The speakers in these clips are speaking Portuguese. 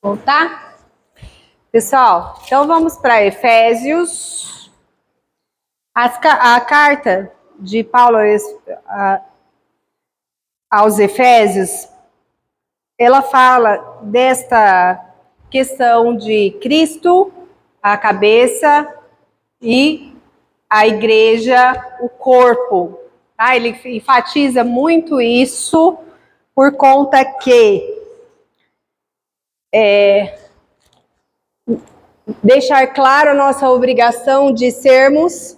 Voltar? Pessoal, então vamos para Efésios. A carta de Paulo aos Efésios, ela fala desta questão de Cristo, a cabeça, e a igreja, o corpo. Tá? Ele enfatiza muito isso por conta que deixar claro a nossa obrigação de sermos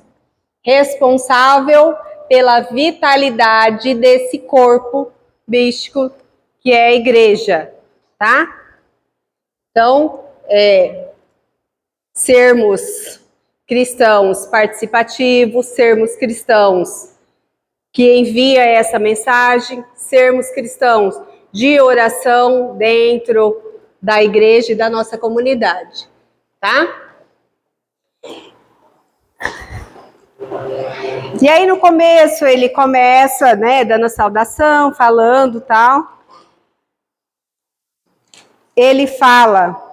responsável pela vitalidade desse corpo místico que é a igreja, tá? Então, sermos cristãos participativos, sermos cristãos que envia essa mensagem, sermos cristãos de oração dentro da igreja e da nossa comunidade, tá? E aí no começo ele começa, né, dando a saudação, falando tal. Ele fala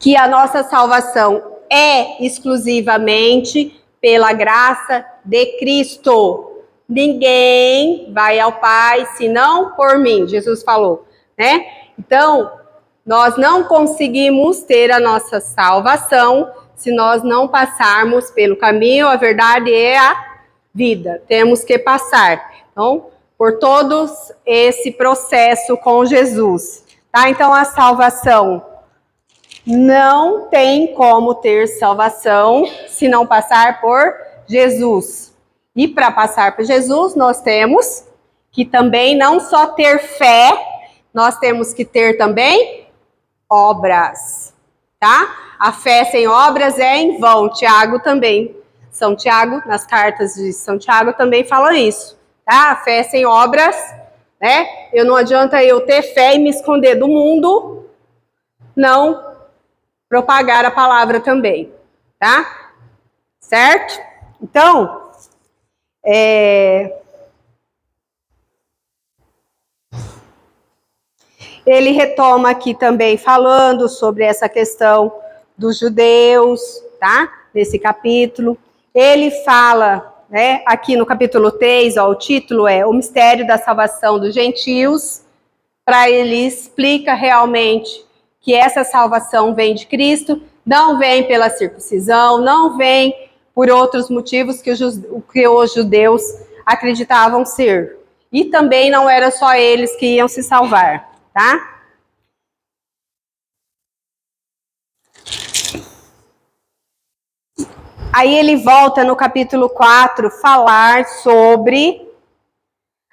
que a nossa salvação é exclusivamente pela graça de Cristo. Ninguém vai ao Pai senão por mim, Jesus falou, né? Então, nós não conseguimos ter a nossa salvação se nós não passarmos pelo caminho, a verdade é a vida. Temos que passar, então, por todo esse processo com Jesus, tá? Então, a salvação não tem como ter salvação se não passar por Jesus. E para passar por Jesus, nós temos que também não só ter fé, nós temos que ter também obras, tá? A fé sem obras é em vão. Tiago também, São Tiago, nas cartas de São Tiago também fala isso, tá? A fé sem obras, né? Não adianta eu ter fé e me esconder do mundo, não propagar a palavra também, tá? Certo? Então, ele retoma aqui também falando sobre essa questão dos judeus, tá? Nesse capítulo. Ele fala, né, aqui no capítulo 3, ó, o título é O Mistério da Salvação dos Gentios, para ele explica realmente que essa salvação vem de Cristo, não vem pela circuncisão, não vem por outros motivos que os judeus acreditavam ser. E também não era só eles que iam se salvar, tá? Aí ele volta no capítulo 4 falar sobre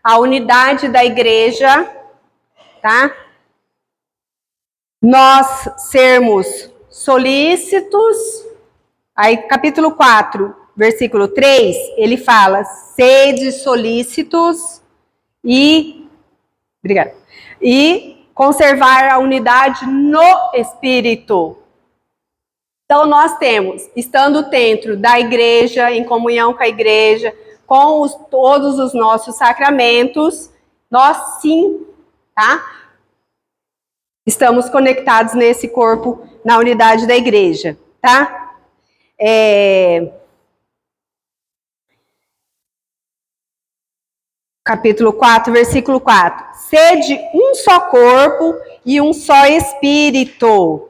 a unidade da igreja, tá? Nós sermos solícitos. Aí capítulo 4, versículo 3, ele fala: sede solícitos e conservar a unidade no Espírito. Então, nós temos, estando dentro da igreja, em comunhão com a igreja, com todos os nossos sacramentos, nós sim, tá? Estamos conectados nesse corpo, na unidade da igreja, tá? Capítulo 4, versículo 4. Sede um só corpo e um só espírito.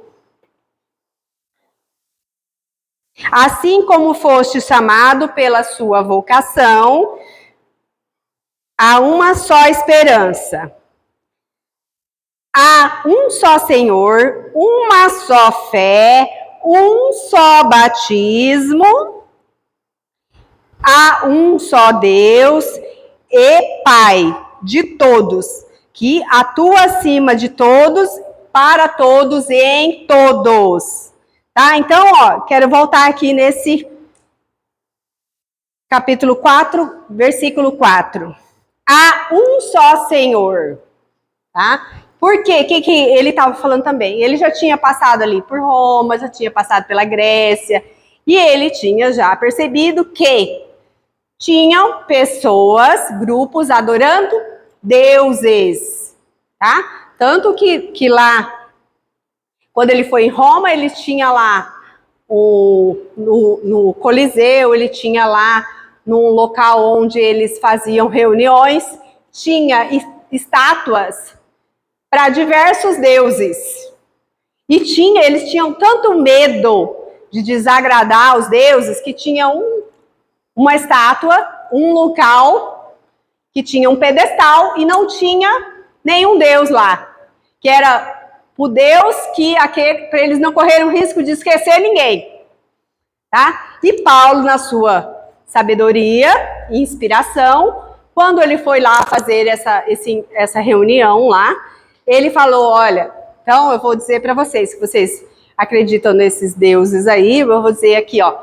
Assim como foste chamado pela sua vocação, há uma só esperança. Há um só Senhor, uma só fé, um só batismo, há um só Deus e Pai de todos, que atua acima de todos, para todos e em todos. Tá? Então, ó, quero voltar aqui nesse capítulo 4, versículo 4. Há um só Senhor, tá? Por quê? O que ele estava falando também? Ele já tinha passado ali por Roma, já tinha passado pela Grécia, e ele tinha já percebido que tinham pessoas, grupos adorando deuses, tá? Tanto que lá, quando ele foi em Roma, ele tinha lá no Coliseu, ele tinha lá num local onde eles faziam reuniões, tinha estátuas para diversos deuses. E eles tinham tanto medo de desagradar os deuses que tinha uma estátua, um local que tinha um pedestal e não tinha nenhum deus lá, que era o Deus para eles não correrem o risco de esquecer ninguém, tá? E Paulo, na sua sabedoria e inspiração, quando ele foi lá fazer essa reunião lá, ele falou, olha, então eu vou dizer para vocês, se vocês acreditam nesses deuses aí, eu vou dizer aqui, ó,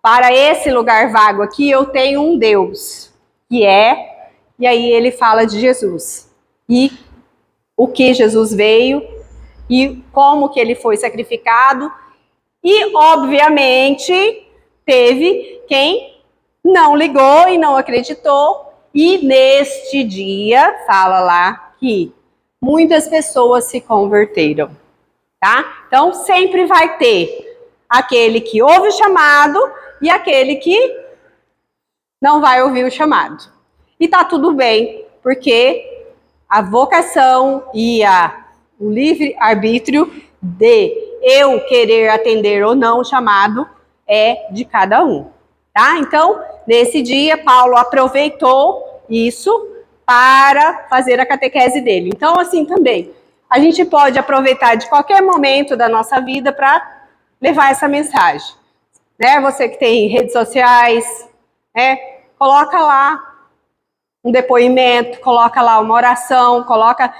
para esse lugar vago aqui eu tenho um Deus, e aí ele fala de Jesus, e o que Jesus veio, e como que ele foi sacrificado, e obviamente teve quem não ligou e não acreditou, e neste dia, fala lá que muitas pessoas se converteram, tá? Então sempre vai ter aquele que ouve o chamado e aquele que não vai ouvir o chamado. E tá tudo bem, porque a vocação e o livre-arbítrio de eu querer atender ou não o chamado é de cada um, tá? Então, nesse dia, Paulo aproveitou isso para fazer a catequese dele. Então, assim também, a gente pode aproveitar de qualquer momento da nossa vida para levar essa mensagem, né? Você que tem redes sociais, né? Coloca lá um depoimento, coloca lá uma oração, coloca,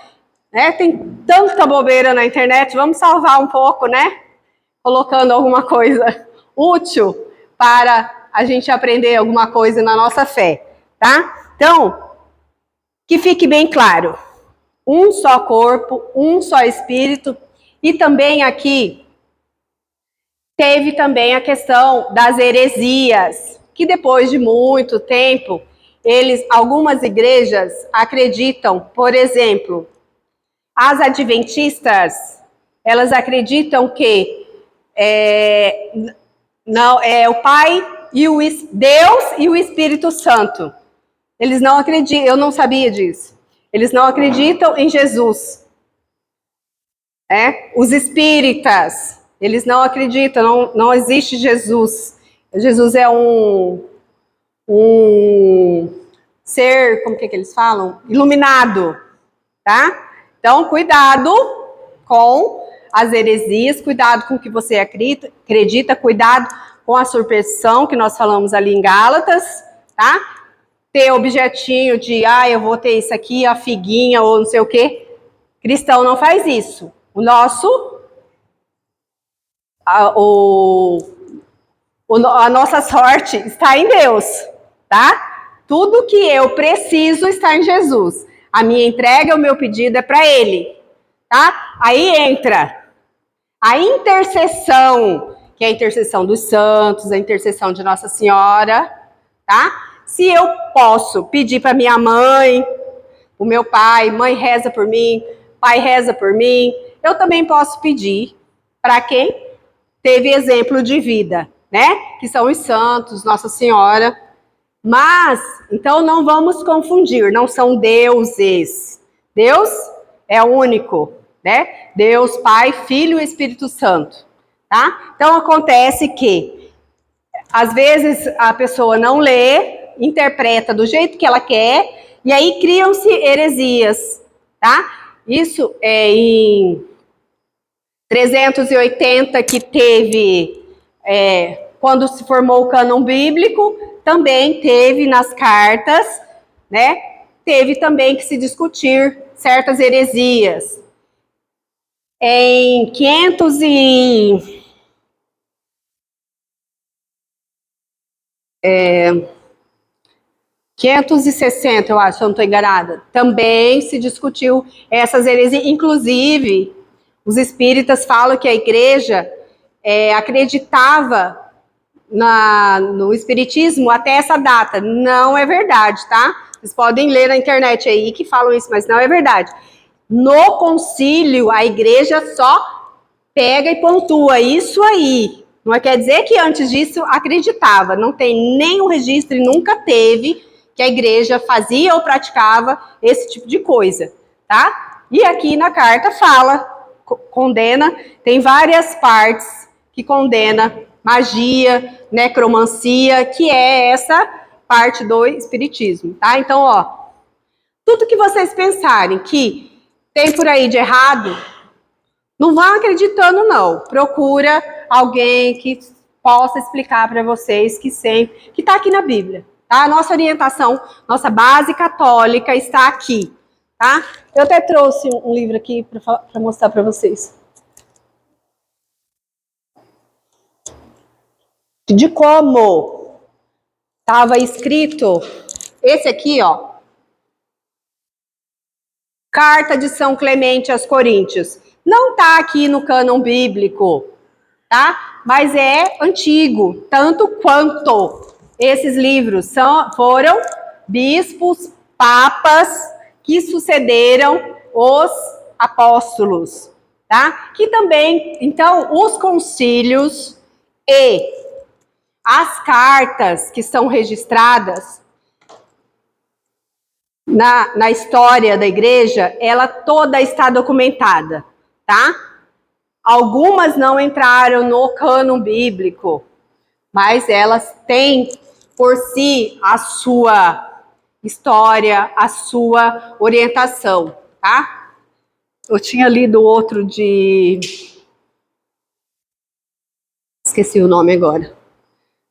né? Tem tanta bobeira na internet, vamos salvar um pouco, né? Colocando alguma coisa útil para a gente aprender alguma coisa na nossa fé, tá? Então, que fique bem claro, um só corpo, um só espírito, e também aqui teve também a questão das heresias, que depois de muito tempo, algumas igrejas acreditam, por exemplo, as adventistas, elas acreditam que não é o Pai e Deus e o Espírito Santo. Eles não acreditam, eu não sabia disso. Eles não acreditam em Jesus. Os espíritas, eles não acreditam, não existe Jesus. Jesus é um ser, como que eles falam? Iluminado, tá? Então, cuidado com as heresias, cuidado com o que você acredita, cuidado com a superstição que nós falamos ali em Gálatas, tá? Ter objetinho de, eu vou ter isso aqui, a figuinha ou não sei o quê. Cristão não faz isso. A nossa sorte está em Deus, tá? Tudo que eu preciso está em Jesus. A minha entrega, o meu pedido é para Ele, tá? Aí entra a intercessão, que é a intercessão dos santos, a intercessão de Nossa Senhora, tá? Se eu posso pedir para minha mãe, o meu pai, mãe reza por mim, pai reza por mim, eu também posso pedir para quem teve exemplo de vida, né? Que são os santos, Nossa Senhora. Mas, então não vamos confundir, não são deuses. Deus é único, né? Deus, Pai, Filho e Espírito Santo, tá? Então acontece que, às vezes, a pessoa não lê, interpreta do jeito que ela quer, e aí criam-se heresias, tá? Isso é em 380 que teve, quando se formou o cânon bíblico, também teve nas cartas, né? Teve também que se discutir certas heresias. Em 560, eu acho, se eu não estou enganada, também se discutiu essas heresias, inclusive os espíritas falam que a igreja acreditava no espiritismo até essa data. Não é verdade, tá? Vocês podem ler na internet aí que falam isso, mas não é verdade. No concílio, a igreja só pega e pontua isso aí. Não quer dizer que antes disso acreditava. Não tem nenhum registro e nunca teve que a igreja fazia ou praticava esse tipo de coisa, tá? E aqui na carta fala, condena, tem várias partes que condena magia, necromancia, que é essa parte do espiritismo, tá? Então, ó, tudo que vocês pensarem que tem por aí de errado, não vão acreditando, não. Procura alguém que possa explicar para vocês que está aqui na Bíblia, tá? A nossa orientação, nossa base católica está aqui, tá? Eu até trouxe um livro aqui para mostrar para vocês. De como estava escrito esse aqui, ó. Carta de São Clemente aos Coríntios. Não está aqui no cânon bíblico, tá? Mas é antigo, tanto quanto esses livros foram bispos, papas que sucederam os apóstolos, tá? Que também, então, os concílios e as cartas que são registradas na história da igreja, ela toda está documentada, tá? Algumas não entraram no cânon bíblico, mas elas têm por si a sua história, a sua orientação, tá? Eu tinha lido outro de... Esqueci o nome agora.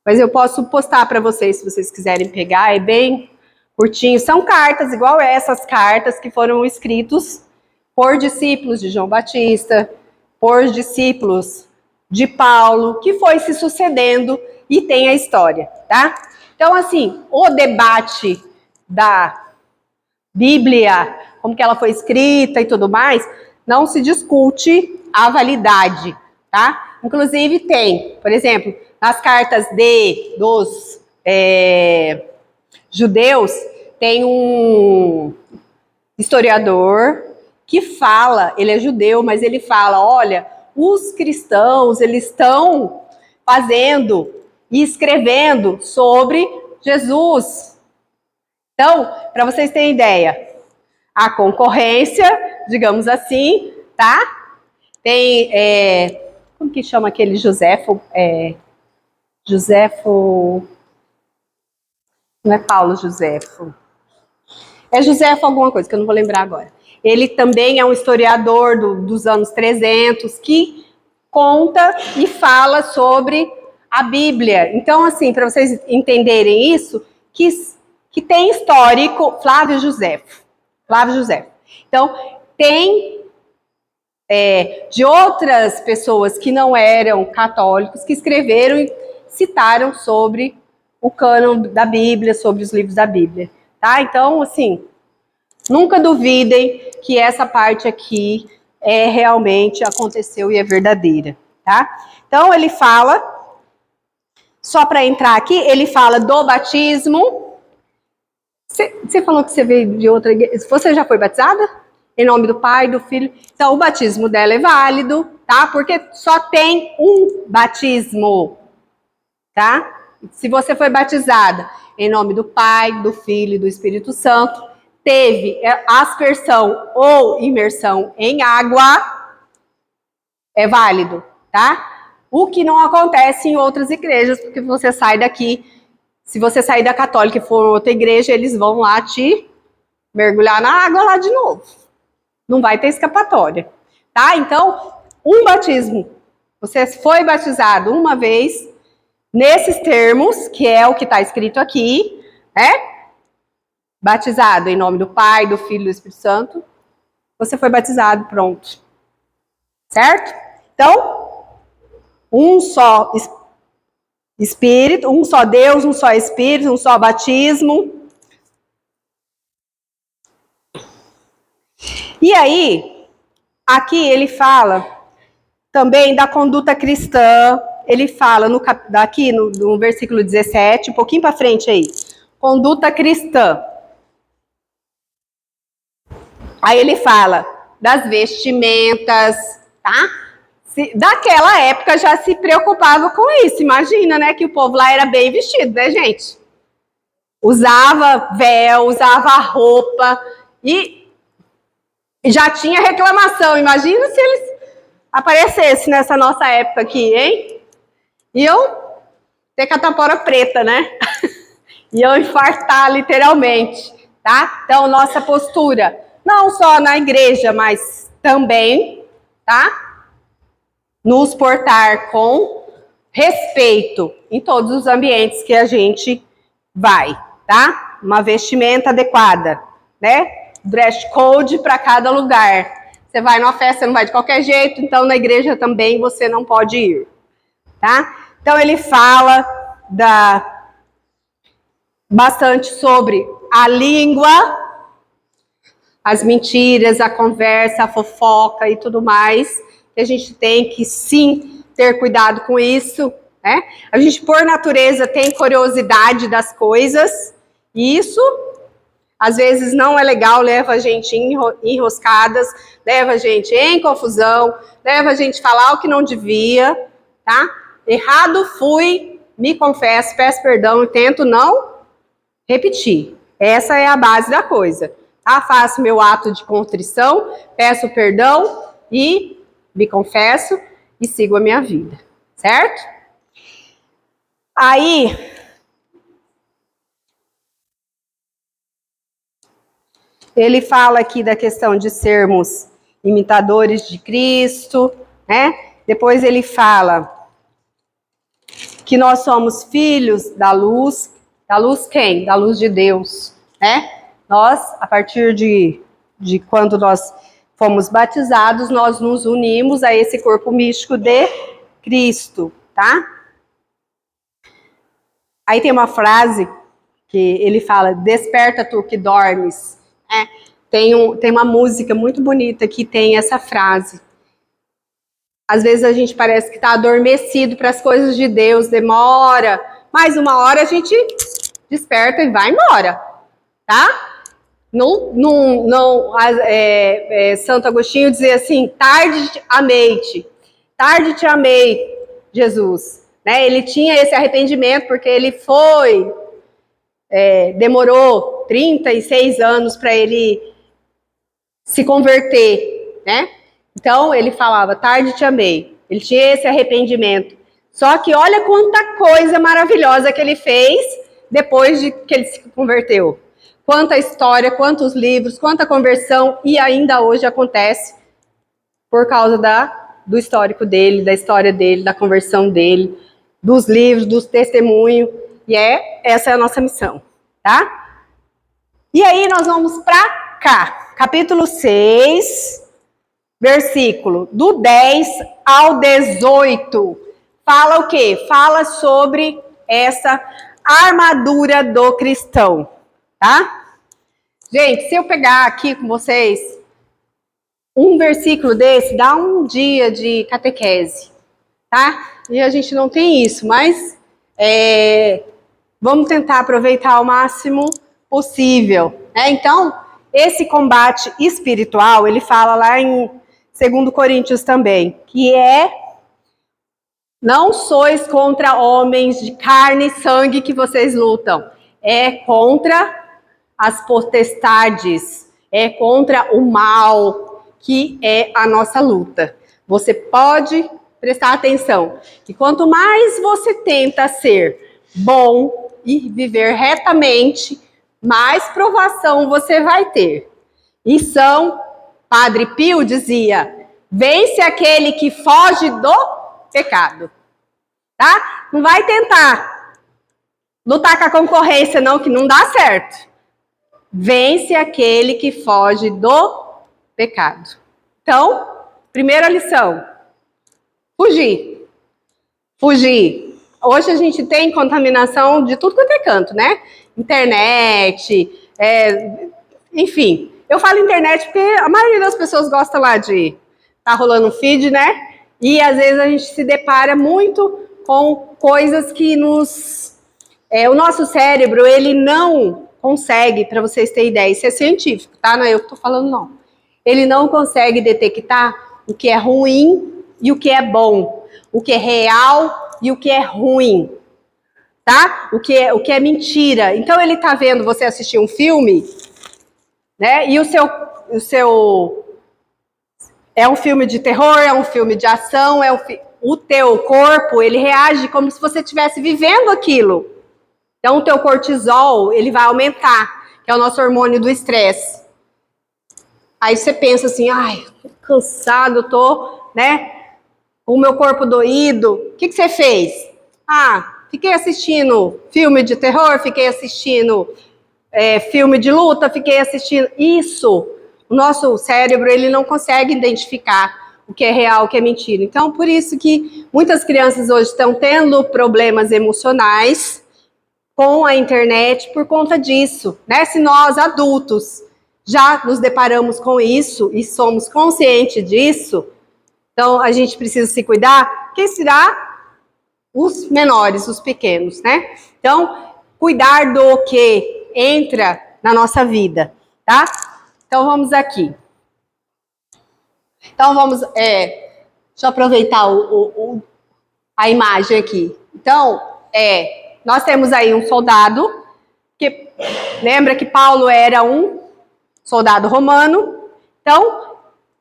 Mas eu posso postar para vocês, se vocês quiserem pegar, é bem curtinho. São cartas, igual essas cartas que foram escritos por discípulos de João Batista, por discípulos de Paulo, que foi se sucedendo e tem a história, tá? Então, assim, o debate da Bíblia, como que ela foi escrita e tudo mais, não se discute a validade, tá? Inclusive tem, por exemplo, nas cartas dos judeus, tem um historiador que fala, ele é judeu, mas ele fala, olha, os cristãos, eles estão fazendo e escrevendo sobre Jesus. Então, para vocês terem ideia, a concorrência, digamos assim, tá? Tem, como que chama aquele Josefo? Josefo, não é Paulo Josefo. É Josefo alguma coisa, que eu não vou lembrar agora. Ele também é um historiador dos anos 300, que conta e fala sobre a Bíblia. Então, assim, para vocês entenderem isso, que tem histórico, Flávio Josefo. Então, tem de outras pessoas que não eram católicos, que escreveram e citaram sobre o cânon da Bíblia, sobre os livros da Bíblia. Tá? Então, assim, nunca duvidem que essa parte aqui realmente aconteceu e é verdadeira, tá? Então, ele fala, só para entrar aqui, ele fala do batismo. Você falou que você veio de outra igreja. Você já foi batizada? Em nome do Pai, do Filho. Então, o batismo dela é válido, tá? Porque só tem um batismo, tá? Se você foi batizada em nome do Pai, do Filho e do Espírito Santo, teve aspersão ou imersão em água, é válido, tá? O que não acontece em outras igrejas, porque você sai daqui, se você sair da católica e for outra igreja, eles vão lá te mergulhar na água lá de novo. Não vai ter escapatória, tá? Então, um batismo, você foi batizado uma vez, nesses termos, que é o que está escrito aqui, né? Batizado em nome do Pai, do Filho e do Espírito Santo, você foi batizado, pronto. Certo? Então, um só Espírito, um só Deus, um só Espírito, um só batismo. E aí, aqui ele fala também da conduta cristã. Ele fala aqui no versículo 17, um pouquinho para frente aí. Conduta cristã. Aí ele fala, das vestimentas, tá? Daquela época já se preocupava com isso. Imagina, né, que o povo lá era bem vestido, né, gente? Usava véu, usava roupa e já tinha reclamação. Imagina se eles aparecessem nessa nossa época aqui, hein? Iam ter catapora preta, né? Iam infartar literalmente, tá? Então, nossa postura, não só na igreja, mas também, tá? Nos portar com respeito em todos os ambientes que a gente vai, tá? Uma vestimenta adequada, né? Dress code para cada lugar. Você vai numa festa, não vai de qualquer jeito, então na igreja também você não pode ir, tá? Então ele fala bastante sobre a língua, as mentiras, a conversa, a fofoca e tudo mais, que a gente tem que sim ter cuidado com isso, né? A gente, por natureza, tem curiosidade das coisas, e isso, às vezes, não é legal, leva a gente em enroscadas, leva a gente em confusão, leva a gente a falar o que não devia, tá? Errado fui, me confesso, peço perdão e tento não repetir. Essa é a base da coisa. Tá? Faço meu ato de contrição, peço perdão e me confesso e sigo a minha vida. Certo? Aí, ele fala aqui da questão de sermos imitadores de Cristo, né? Depois ele fala que nós somos filhos da luz quem? Da luz de Deus, né? Nós, a partir de quando nós fomos batizados, nós nos unimos a esse corpo místico de Cristo, tá? Aí tem uma frase que ele fala, desperta tu que dormes, né? Tem uma música muito bonita que tem essa frase. Às vezes a gente parece que está adormecido para as coisas de Deus, demora, mas uma hora a gente desperta e vai embora, tá? Santo Agostinho dizia assim, tarde te amei, Jesus. Né? Ele tinha esse arrependimento porque ele demorou 36 anos para ele se converter, né? Então, ele falava, tarde te amei. Ele tinha esse arrependimento. Só que olha quanta coisa maravilhosa que ele fez depois de que ele se converteu. Quanta história, quantos livros, quanta conversão, e ainda hoje acontece por causa do histórico dele, da história dele, da conversão dele, dos livros, dos testemunhos, e essa é a nossa missão, tá? E aí nós vamos para cá, capítulo 6, versículo do 10 ao 18. Fala o quê? Fala sobre essa armadura do cristão, tá? Gente, se eu pegar aqui com vocês um versículo desse, dá um dia de catequese, tá? E a gente não tem isso, mas vamos tentar aproveitar ao máximo possível, né? Então, esse combate espiritual, ele fala lá em 2 Coríntios também, que não sois contra homens de carne e sangue que vocês lutam, é contra as potestades, é contra o mal, que é a nossa luta. Você pode prestar atenção, que quanto mais você tenta ser bom e viver retamente, mais provação você vai ter. E Padre Pio dizia, vence aquele que foge do pecado, tá? Não vai tentar lutar com a concorrência, não, que não dá certo. Vence aquele que foge do pecado. Então, primeira lição, fugir. Hoje a gente tem contaminação de tudo quanto é canto, né? Internet, enfim. Eu falo internet porque a maioria das pessoas gosta lá de tá rolando um feed, né? E às vezes a gente se depara muito com coisas que o nosso cérebro, ele não consegue, para vocês terem ideia, isso é científico, tá? Não é eu que tô falando, não. ele não consegue detectar o que é ruim e o que é bom, o que é real e o que é ruim, tá? O que é mentira. Então ele tá vendo você assistir um filme, né? E o seu é um filme de terror, é um filme de ação, o teu corpo, ele reage como se você estivesse vivendo aquilo. Então o teu cortisol, ele vai aumentar, que é o nosso hormônio do estresse. Aí você pensa assim, ai, tô cansado, tô, né, com o meu corpo doído. O que você fez? Ah, fiquei assistindo filme de terror, fiquei assistindo filme de luta, fiquei assistindo. Isso, o nosso cérebro, ele não consegue identificar o que é real, o que é mentira. Então, por isso que muitas crianças hoje estão tendo problemas emocionais com a internet por conta disso, né? Se nós, adultos, já nos deparamos com isso e somos conscientes disso, então a gente precisa se cuidar. Quem será? Os menores, os pequenos, né? Então, cuidar do que entra na nossa vida, tá? Então, vamos aqui. Então, vamos... deixa eu aproveitar a imagem aqui. Então, nós temos aí um soldado, que lembra que Paulo era um soldado romano. Então,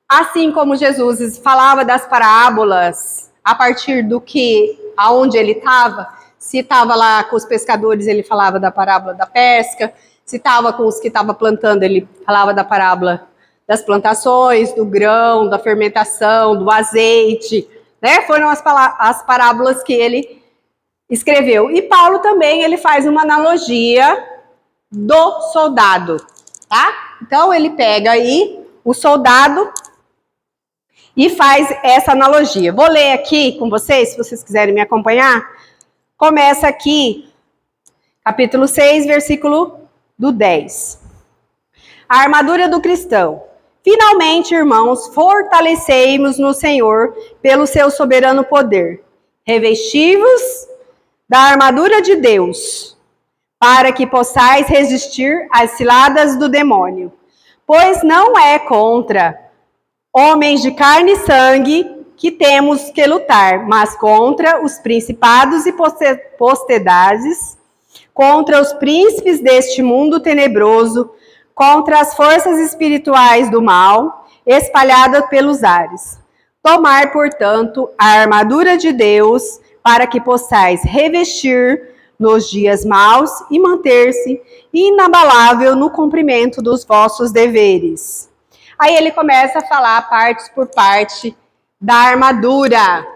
assim como Jesus falava das parábolas, a partir do que, aonde ele estava, se estava lá com os pescadores, ele falava da parábola da pesca, se estava com os que estavam plantando, ele falava da parábola das plantações, do grão, da fermentação, do azeite, né? Foram as parábolas que ele escreveu. E Paulo também, ele faz uma analogia do soldado, tá? Então, ele pega aí o soldado e faz essa analogia. Vou ler aqui com vocês, se vocês quiserem me acompanhar. Começa aqui, capítulo 6, versículo do 10. A armadura do cristão. Finalmente, irmãos, fortalecei-nos no Senhor pelo seu soberano poder. Revesti-vos da armadura de Deus, para que possais resistir às ciladas do demônio. Pois não é contra homens de carne e sangue que temos que lutar, mas contra os principados e potestades, contra os príncipes deste mundo tenebroso, contra as forças espirituais do mal, espalhadas pelos ares. Tomai, portanto, a armadura de Deus, para que possais revestir nos dias maus e manter-se inabalável no cumprimento dos vossos deveres. Aí ele começa a falar partes por parte da armadura.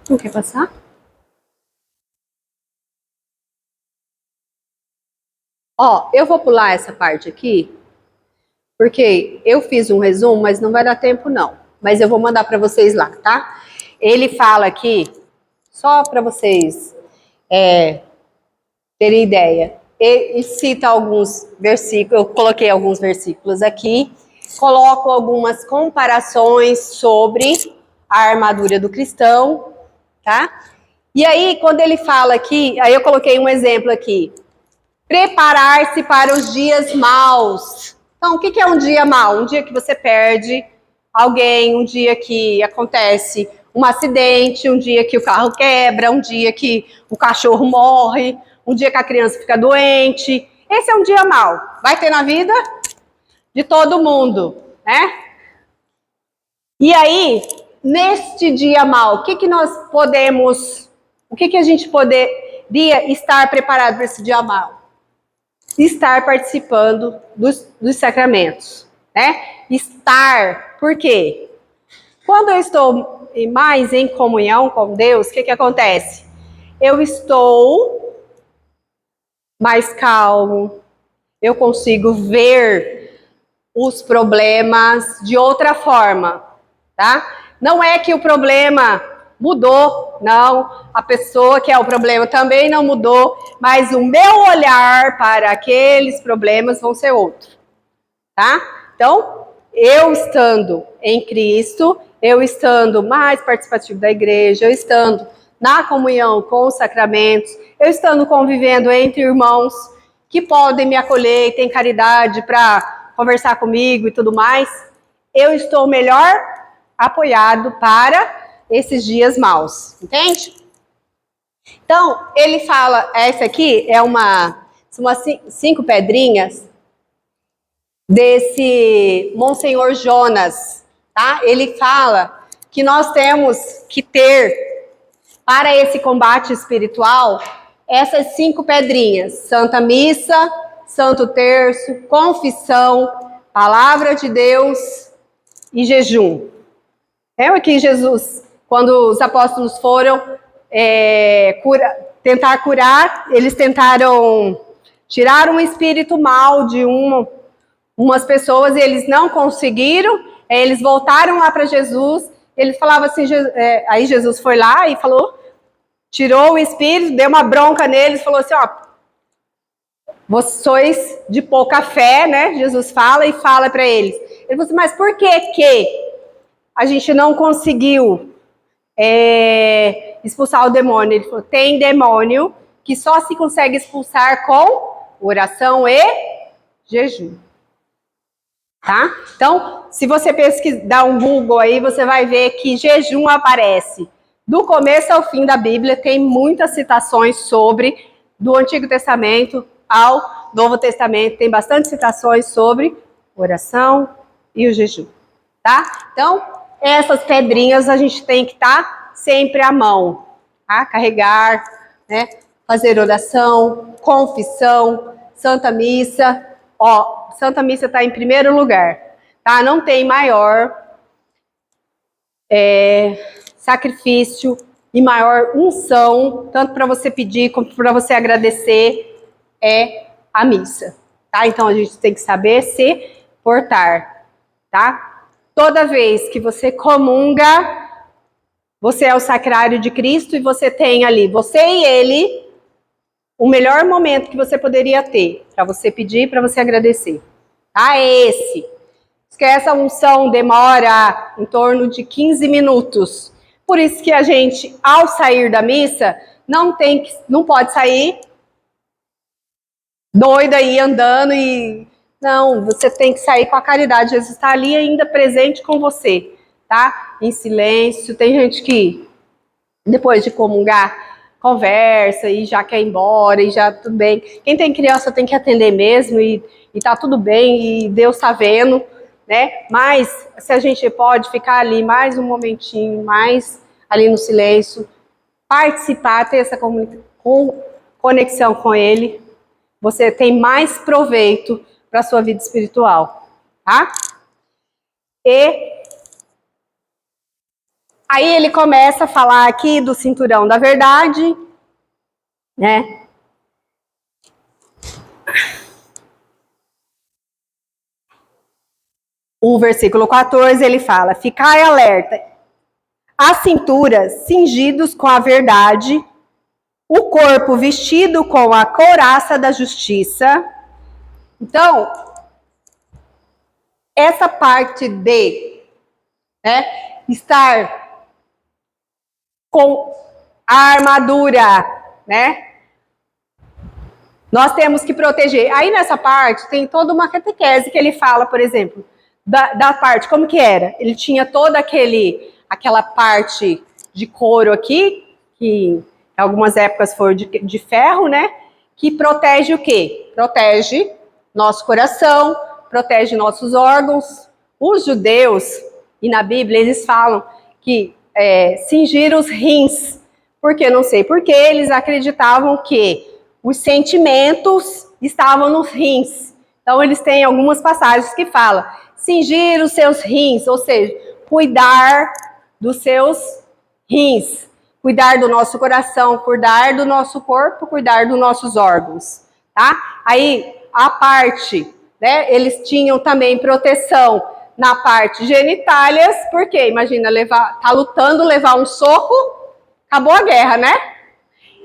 Não quer passar? Ó, eu vou pular essa parte aqui, porque eu fiz um resumo, mas não vai dar tempo não. Mas eu vou mandar para vocês lá, tá? Ele fala aqui, só para vocês terem ideia. Ele cita alguns versículos, eu coloquei alguns versículos aqui, coloco algumas comparações sobre a armadura do cristão, tá? E aí, quando ele fala aqui, aí eu coloquei um exemplo aqui. Preparar-se para os dias maus. Então, o que é um dia mau? Um dia que você perde alguém, um dia que acontece um acidente, um dia que o carro quebra, um dia que o cachorro morre, um dia que a criança fica doente. Esse é um dia mau. Vai ter na vida de todo mundo, né? E aí, neste dia mau, o que nós podemos, o que a gente poderia estar preparado para esse dia mau? Estar participando dos sacramentos, né? Estar, por quê? Quando eu estou mais em comunhão com Deus, o que acontece? Eu estou mais calmo, eu consigo ver os problemas de outra forma, tá? Não é que o problema mudou, não. A pessoa que é o problema também não mudou, mas o meu olhar para aqueles problemas vão ser outro, tá? Então, eu estando em Cristo, eu estando mais participativo da igreja, eu estando na comunhão com os sacramentos, eu estando convivendo entre irmãos que podem me acolher e têm caridade para conversar comigo e tudo mais, eu estou melhor apoiado para esses dias maus, entende? Então, ele fala, essa aqui são umas 5 pedrinhas desse Monsenhor Jonas, tá? Ele fala que nós temos que ter, para esse combate espiritual, essas 5 pedrinhas: Santa Missa, Santo Terço, confissão, Palavra de Deus e jejum. Lembra que Jesus, quando os apóstolos foram tentar curar, eles tentaram tirar um espírito mal de umas pessoas e eles não conseguiram, eles voltaram lá para Jesus, ele falava assim, aí Jesus foi lá e falou, tirou o espírito, deu uma bronca neles, falou assim, ó, vocês sois de pouca fé, né? Jesus fala e fala para eles. Ele falou assim, mas por que a gente não conseguiu expulsar o demônio? Ele falou, tem demônio que só se consegue expulsar com oração e jejum. Tá? Então, se você dar um Google aí, você vai ver que jejum aparece. Do começo ao fim da Bíblia, tem muitas citações do Antigo Testamento ao Novo Testamento, tem bastante citações sobre oração e o jejum. Tá? Então, essas pedrinhas a gente tem que estar sempre à mão, tá? Carregar, né? Fazer oração, confissão, Santa Missa. Ó, Santa Missa está em primeiro lugar, tá? Não tem maior sacrifício e maior unção, tanto para você pedir como para você agradecer, é a missa, tá? Então a gente tem que saber se portar, tá? Toda vez que você comunga, você é o sacrário de Cristo e você tem ali, você e ele, o melhor momento que você poderia ter para você pedir, para você agradecer. Tá? É esse. Que essa unção demora em torno de 15 minutos. Por isso que a gente, ao sair da missa, não pode sair doido aí andando e... Não, você tem que sair com a caridade. Jesus está ali ainda presente com você, tá? Em silêncio. Tem gente que, depois de comungar, conversa e já quer ir embora e já tudo bem. Quem tem criança tem que atender mesmo e tá tudo bem e Deus está vendo, né? Mas se a gente pode ficar ali mais um momentinho, mais ali no silêncio, participar, ter essa conexão com Ele, você tem mais proveito para a sua vida espiritual, tá? E aí ele começa a falar aqui do cinturão da verdade, né? O versículo 14, ele fala, ficai alerta, a cintura cingidos com a verdade, o corpo vestido com a couraça da justiça. Então, essa parte de estar com a armadura, né? Nós temos que proteger. Aí nessa parte tem toda uma catequese que ele fala, por exemplo, da parte, como que era? Ele tinha toda aquela parte de couro aqui, que em algumas épocas foi de ferro, né? Que protege o quê? Protege nosso coração, protege nossos órgãos. Os judeus, e na Bíblia, eles falam que cingir os rins. Por quê? Não sei. Porque eles acreditavam que os sentimentos estavam nos rins. Então, eles têm algumas passagens que falam cingir os seus rins, ou seja, cuidar dos seus rins, cuidar do nosso coração, cuidar do nosso corpo, cuidar dos nossos órgãos, tá? Aí, a parte, né, eles tinham também proteção na parte genitálias, porque, imagina, tá lutando, levar um soco, acabou a guerra, né?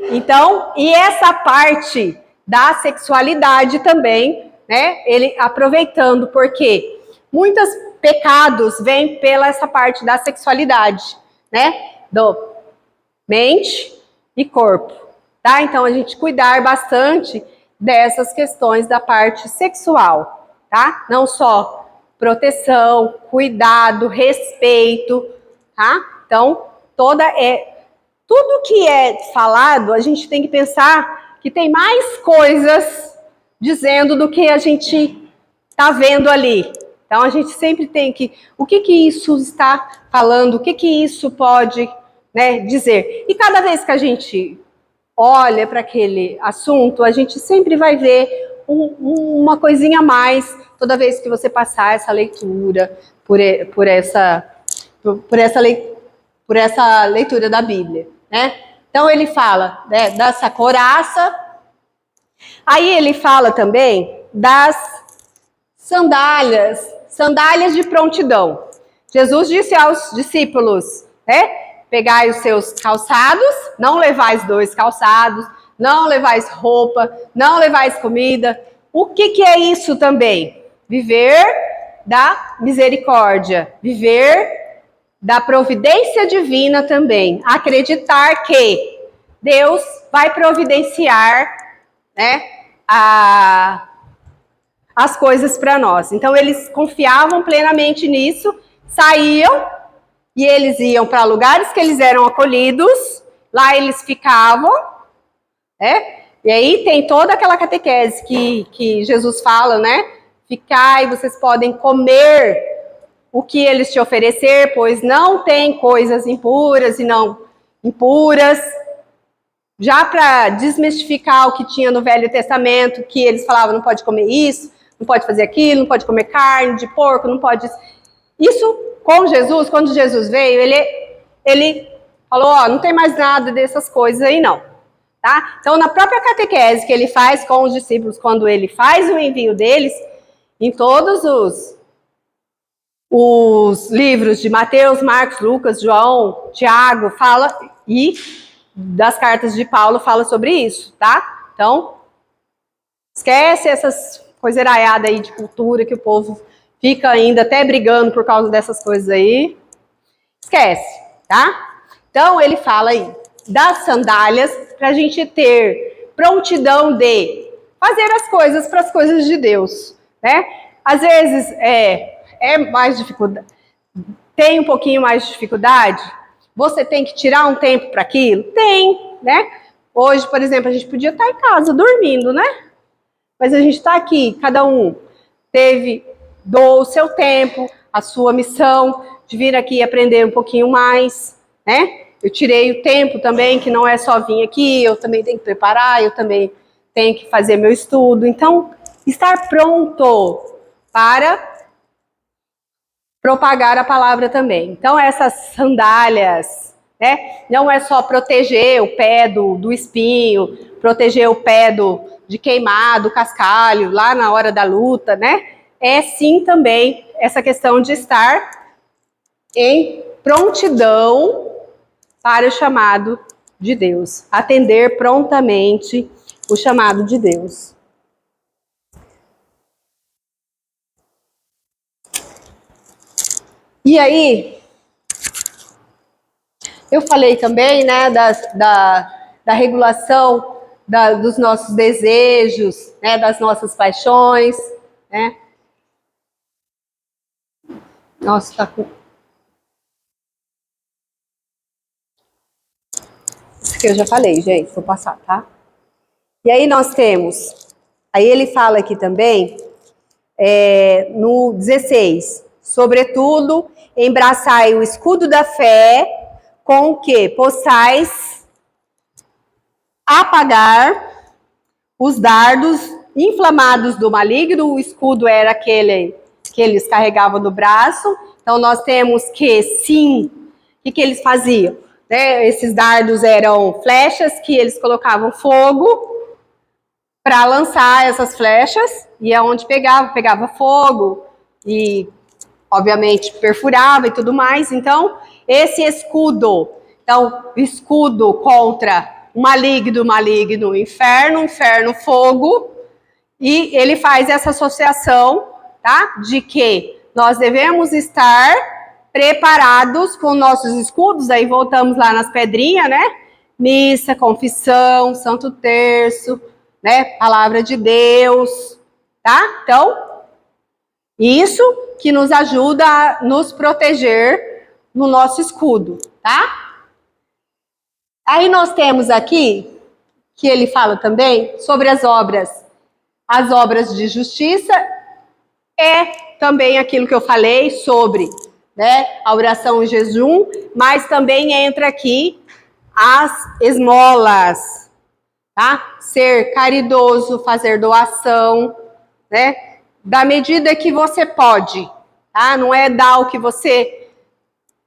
Então, e essa parte da sexualidade também, né, ele aproveitando, porque muitos pecados vêm pela essa parte da sexualidade, né, mente e corpo, tá? Então, a gente cuidar bastante dessas questões da parte sexual, tá? Não só proteção, cuidado, respeito, tá? Então, tudo que é falado, a gente tem que pensar que tem mais coisas dizendo do que a gente está vendo ali. Então, a gente sempre tem que... O que isso está falando? O que isso pode, né, dizer? E cada vez que a gente olha para aquele assunto, a gente sempre vai ver uma coisinha a mais toda vez que você passar essa leitura, por essa leitura da Bíblia, né? Então ele fala, né, dessa couraça. Aí ele fala também das sandálias de prontidão. Jesus disse aos discípulos, né? Pegai os seus calçados, não levais 2 calçados, não levais roupa, não levais comida. O que é isso também? Viver da misericórdia, viver da providência divina também. Acreditar que Deus vai providenciar, né, as coisas para nós. Então, eles confiavam plenamente nisso, saíam e eles iam para lugares que eles eram acolhidos, lá eles ficavam, né? E aí tem toda aquela catequese que Jesus fala, né? Ficai, vocês podem comer o que eles te oferecer, pois não tem coisas impuras e não impuras. Já para desmistificar o que tinha no Velho Testamento, que eles falavam, não pode comer isso, não pode fazer aquilo, não pode comer carne de porco, não pode... Isso, com Jesus, quando Jesus veio, ele falou, ó, não tem mais nada dessas coisas aí não, tá? Então, na própria catequese que ele faz com os discípulos, quando ele faz o envio deles, em todos os livros de Mateus, Marcos, Lucas, João, Tiago, fala, e das cartas de Paulo fala sobre isso, tá? Então, esquece essas coiseraiadas aí de cultura que o povo fica ainda até brigando por causa dessas coisas aí. Esquece, tá? Então, ele fala aí das sandálias para a gente ter prontidão de fazer as coisas para as coisas de Deus, né? Às vezes é mais dificuldade, tem um pouquinho mais de dificuldade, você tem que tirar um tempo para aquilo? Tem, né? Hoje, por exemplo, a gente podia estar em casa dormindo, né? Mas a gente está aqui, cada um doou o seu tempo, a sua missão de vir aqui aprender um pouquinho mais, né? Eu tirei o tempo também, que não é só vir aqui, eu também tenho que preparar, eu também tenho que fazer meu estudo. Então, estar pronto para propagar a palavra também. Então, essas sandálias, né? Não é só proteger o pé do espinho, proteger o pé de queimado, cascalho, lá na hora da luta, né? É sim também essa questão de estar em prontidão para o chamado de Deus. Atender prontamente o chamado de Deus. E aí, eu falei também, né, da regulação dos nossos desejos, né, das nossas paixões, né? Nossa, tá com... Isso que eu já falei, gente, vou passar, tá? E aí nós temos, aí ele fala aqui também, no 16, sobretudo, embraçai o escudo da fé, com o que possais apagar os dardos inflamados do maligno. O escudo era aquele que eles carregavam no braço. Então, nós temos que, sim, o que eles faziam? Né? Esses dardos eram flechas que eles colocavam fogo para lançar essas flechas, e aonde pegava fogo, e obviamente perfurava e tudo mais. Então, esse escudo, então, escudo contra o maligno, inferno, fogo, e ele faz essa associação, tá? De que nós devemos estar preparados com nossos escudos, aí voltamos lá nas pedrinhas, né? Missa, confissão, Santo Terço, né? Palavra de Deus, tá? Então, isso que nos ajuda a nos proteger no nosso escudo, tá? Aí nós temos aqui, que ele fala também, sobre as obras de justiça, é também aquilo que eu falei sobre, né, a oração e jejum, mas também entra aqui as esmolas, tá? Ser caridoso, fazer doação, né? Da medida que você pode, tá? Não é dar o que você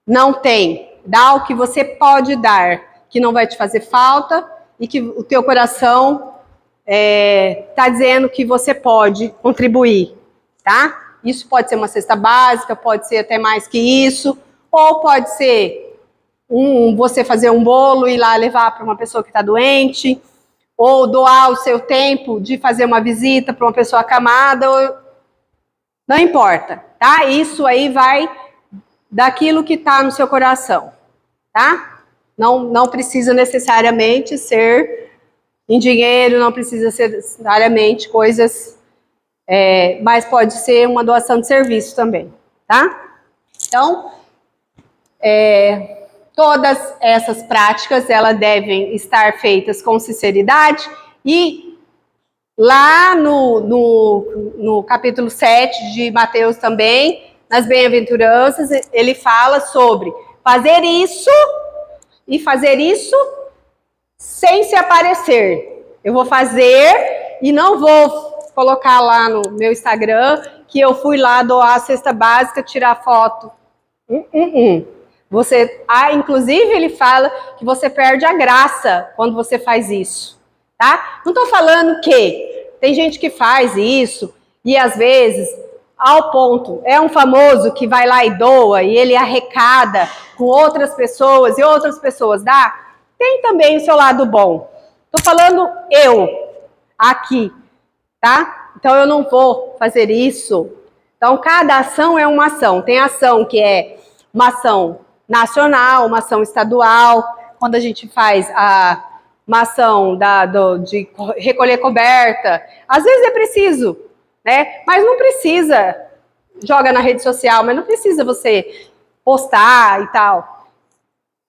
não tem, dá o que você pode dar, que não vai te fazer falta e que o teu coração tá dizendo que você pode contribuir, tá? Isso pode ser uma cesta básica, pode ser até mais que isso, ou pode ser você fazer um bolo e ir lá levar para uma pessoa que está doente, ou doar o seu tempo de fazer uma visita para uma pessoa acamada, ou... não importa, tá? Isso aí vai daquilo que está no seu coração, tá? Não precisa necessariamente ser em dinheiro, não precisa ser necessariamente coisas, mas pode ser uma doação de serviço também, tá? Então, todas essas práticas, elas devem estar feitas com sinceridade e lá no capítulo 7 de Mateus também, nas bem-aventuranças, ele fala sobre fazer isso e fazer isso sem se aparecer. Eu vou fazer e não vou colocar lá no meu Instagram que eu fui lá doar a cesta básica, tirar foto. Você, inclusive ele fala que você perde a graça quando você faz isso, tá? Não estou falando que tem gente que faz isso e às vezes ao ponto, é um famoso que vai lá e doa e ele arrecada com outras pessoas e outras pessoas dá. Tem também o seu lado bom. Tô falando eu aqui, tá? Então eu não vou fazer isso. Então cada ação é uma ação. Tem ação que é uma ação nacional, uma ação estadual. Quando a gente faz uma ação de recolher coberta, às vezes é preciso, né? Mas não precisa, joga na rede social, mas não precisa você postar e tal.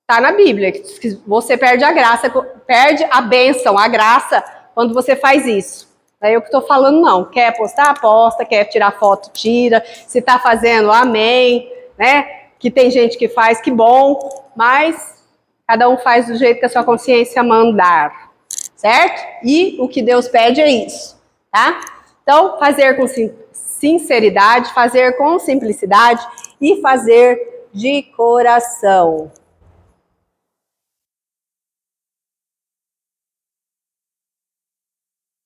Tá na Bíblia, que você perde a graça, perde a bênção, a graça, quando você faz isso. Não é eu que estou falando, não. Quer postar, posta, quer tirar foto, tira. Se está fazendo, amém, né? Que tem gente que faz, que bom, mas cada um faz do jeito que a sua consciência mandar, certo? E o que Deus pede é isso, tá? Então, fazer com sinceridade, fazer com simplicidade e fazer de coração.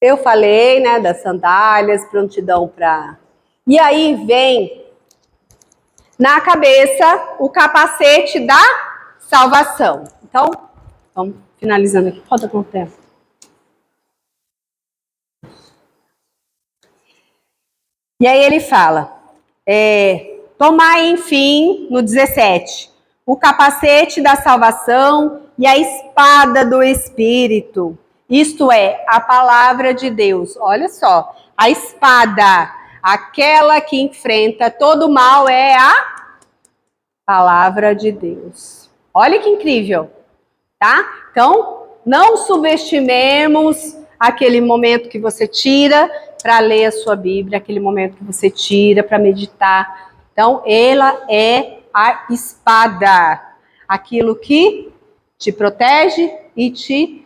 Eu falei, né, das sandálias, prontidão para... E aí vem na cabeça o capacete da salvação. Então, vamos finalizando aqui. Falta quanto tempo? E aí ele fala, tomai, enfim, no 17, o capacete da salvação e a espada do Espírito. Isto é, a palavra de Deus. Olha só, a espada, aquela que enfrenta todo mal, é a palavra de Deus. Olha que incrível, tá? Então, não subestimemos aquele momento que você tira para ler a sua Bíblia, aquele momento que você tira para meditar. Então, ela é a espada, aquilo que te protege e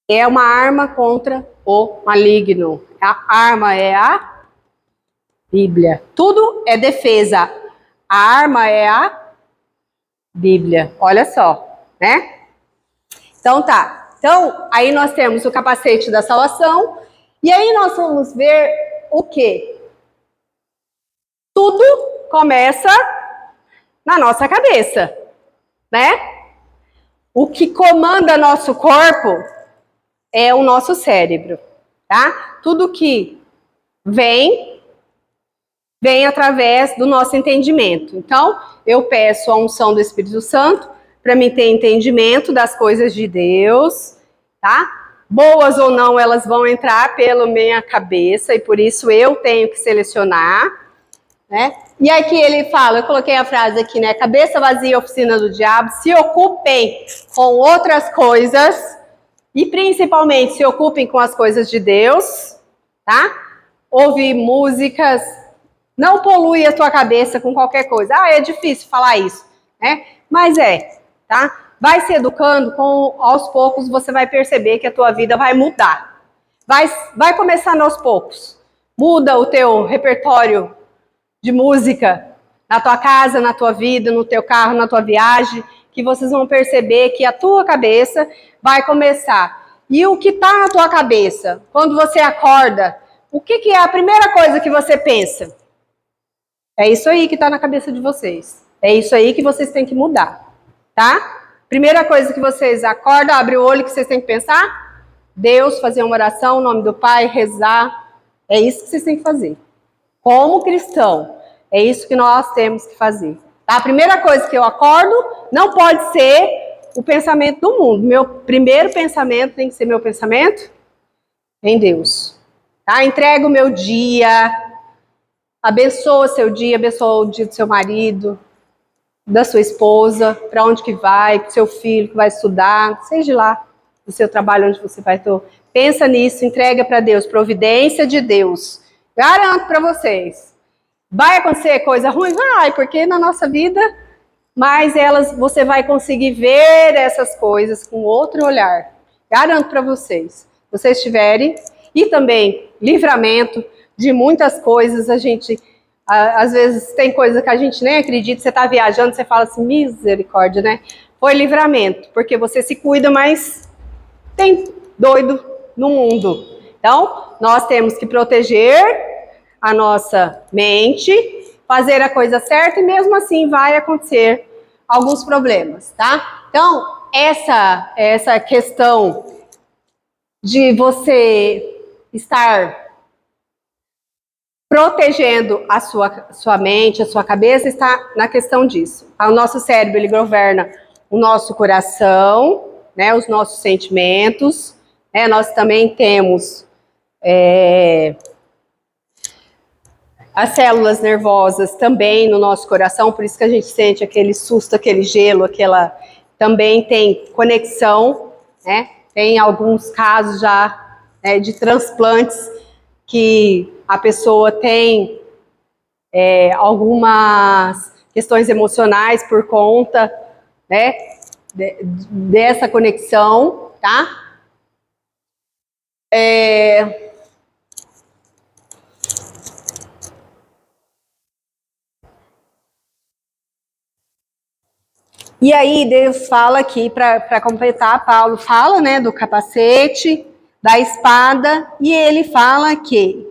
é uma arma contra o maligno. A arma é a Bíblia. Tudo é defesa. A arma é a Bíblia. Olha só, né? Então tá. Então, aí nós temos o capacete da salvação. E aí nós vamos ver o quê? Tudo começa na nossa cabeça, né? O que comanda nosso corpo é o nosso cérebro, tá? Tudo que vem vem através do nosso entendimento. Então, eu peço a unção do Espírito Santo para mim ter entendimento das coisas de Deus, tá? Boas ou não, elas vão entrar pela minha cabeça e por isso eu tenho que selecionar, né? E aqui ele fala, eu coloquei a frase aqui, né? Cabeça vazia, oficina do diabo, se ocupem com outras coisas e principalmente se ocupem com as coisas de Deus, tá? Ouvir músicas, não polui a tua cabeça com qualquer coisa. Ah, é difícil falar isso, né? Mas tá? Vai se educando, aos poucos você vai perceber que a tua vida vai mudar. Vai começando aos poucos. Muda o teu repertório de música na tua casa, na tua vida, no teu carro, na tua viagem, que vocês vão perceber que a tua cabeça vai começar. E o que está na tua cabeça, quando você acorda, o que é a primeira coisa que você pensa? É isso aí que está na cabeça de vocês. É isso aí que vocês têm que mudar, tá? Primeira coisa que vocês acordam, abrem o olho, que vocês têm que pensar? Deus, fazer uma oração, em nome do Pai, rezar. É isso que vocês têm que fazer. Como cristão, é isso que nós temos que fazer. Tá? A primeira coisa que eu acordo não pode ser o pensamento do mundo. Meu primeiro pensamento tem que ser meu pensamento em Deus. Tá? Entrega o meu dia, abençoa seu dia, abençoa o dia do seu marido, da sua esposa, para onde que vai, para o seu filho que vai estudar, seja lá no seu trabalho onde você vai estar. Pensa nisso, entrega para Deus, providência de Deus. Garanto para vocês. Vai acontecer coisa ruim? Vai, porque na nossa vida, mas você vai conseguir ver essas coisas com outro olhar. Garanto para vocês. Se vocês tiverem, e também livramento de muitas coisas, a gente, às vezes tem coisa que a gente nem acredita, você está viajando, você fala assim, misericórdia, né? Foi livramento, porque você se cuida, mas tem doido no mundo. Então, nós temos que proteger a nossa mente, fazer a coisa certa e mesmo assim vai acontecer alguns problemas, tá? Então, essa questão de você estar protegendo a sua mente, a sua cabeça, está na questão disso. O nosso cérebro, ele governa o nosso coração, né, os nossos sentimentos, né, nós também temos as células nervosas também no nosso coração, por isso que a gente sente aquele susto, aquele gelo, também tem conexão, né? Tem alguns casos já, né, de transplantes que a pessoa tem algumas questões emocionais por conta, né, dessa conexão, tá? E aí Deus fala aqui, para completar, Paulo fala, né, do capacete, da espada, e ele fala que,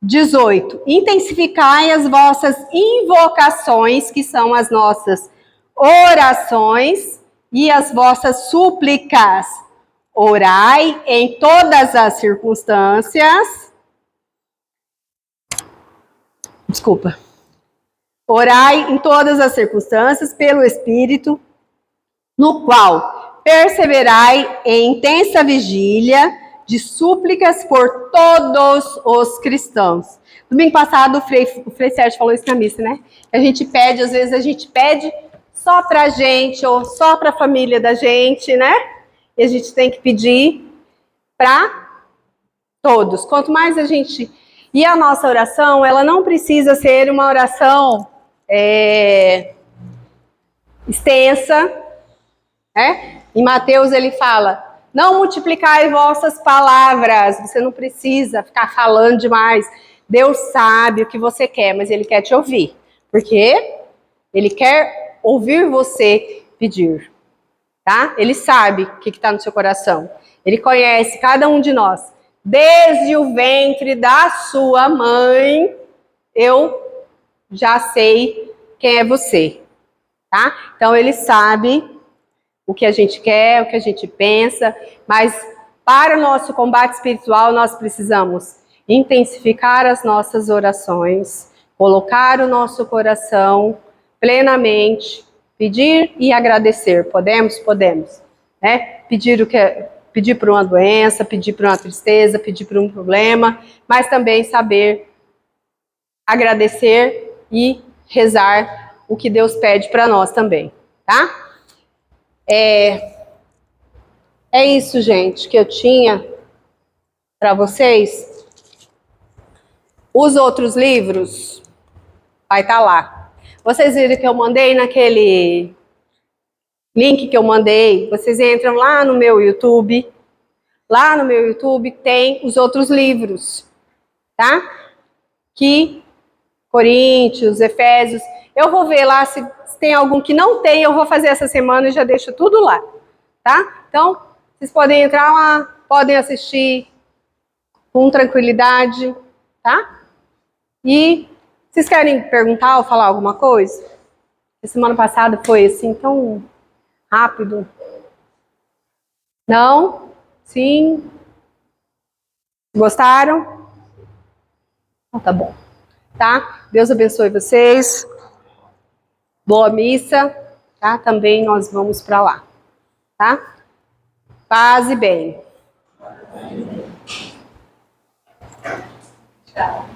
18, intensificai as vossas invocações, que são as nossas orações, e as vossas súplicas. Orai em todas as circunstâncias. Desculpa. Orai em todas as circunstâncias pelo Espírito, no qual perseverai em intensa vigília de súplicas por todos os cristãos. Domingo passado o Frei Sérgio falou isso na missa, né? A gente pede, às vezes a gente pede só pra gente ou só pra família da gente, né? E a gente tem que pedir para todos. Quanto mais a gente... E a nossa oração, ela não precisa ser uma oração extensa, né? Em Mateus ele fala, não multiplicai vossas palavras, você não precisa ficar falando demais. Deus sabe o que você quer, mas ele quer te ouvir, porque ele quer ouvir você pedir, tá? Ele sabe o que está no seu coração, ele conhece cada um de nós. Desde o ventre da sua mãe, eu já sei quem é você, tá? Então ele sabe o que a gente quer, o que a gente pensa, mas para o nosso combate espiritual nós precisamos intensificar as nossas orações, colocar o nosso coração plenamente, pedir e agradecer. Podemos? Podemos. Né? Pedir por uma doença, pedir por uma tristeza, pedir por um problema, mas também saber agradecer e rezar o que Deus pede para nós também, tá? É isso, gente, que eu tinha para vocês. Os outros livros vai estar lá. Vocês viram que eu mandei naquele link que eu mandei? Vocês entram lá no meu YouTube. Lá no meu YouTube tem os outros livros, tá? Que Coríntios, Efésios. Eu vou ver lá se tem algum que não tem, eu vou fazer essa semana e já deixo tudo lá, tá? Então, vocês podem entrar lá, podem assistir com tranquilidade, tá? E vocês querem perguntar ou falar alguma coisa? A semana passada foi assim tão rápido. Não? Sim? Gostaram? Então, tá bom. Tá? Deus abençoe vocês. Boa missa, tá? Também nós vamos para lá, tá? Paz e bem. Tchau.